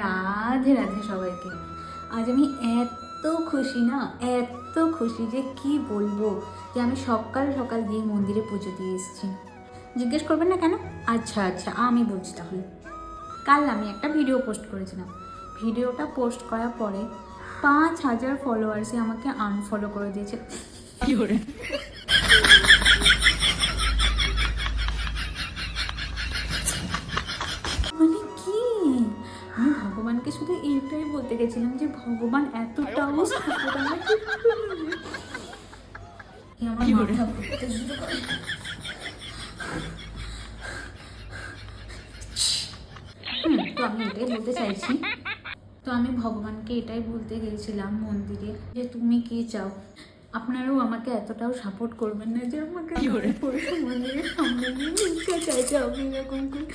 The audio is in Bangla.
রাধে রাধে সবাইকে। আজ আমি এত খুশি না, এত খুশি যে কি বলবো, যে আমি সকাল সকাল গিয়ে মন্দিরে পুজো দিয়ে এসেছি। জিজ্ঞেস করবেন না কেন? আচ্ছা আচ্ছা আমি বলছি তাহলে। কাল আমি একটা ভিডিও পোস্ট করেছিলাম। ভিডিওটা পোস্ট করার পরে 5,000 ফলোয়ার্সে আমাকে আনফলো করে দিয়েছে। কি করে? মানে কি, আমি ভগবানকে শুধু এইটাই বলতে গেছিলাম যে ভগবান এতটাও সাপোর্ট আমাকে আমার মাথা ঘুরতে শুরু করে। তো আমি এটাই বলতে চাইছি, তো আমি ভগবানকে এটাই বলতে গেছিলাম মন্দিরে যে তুমি কি চাও, আপনারাও আমাকে এতটাও সাপোর্ট করবেন না যে আমাকে পরশু মন্দিরের সামনে নিয়ে ভিক্ষা চাইতে হবে এরকম করে।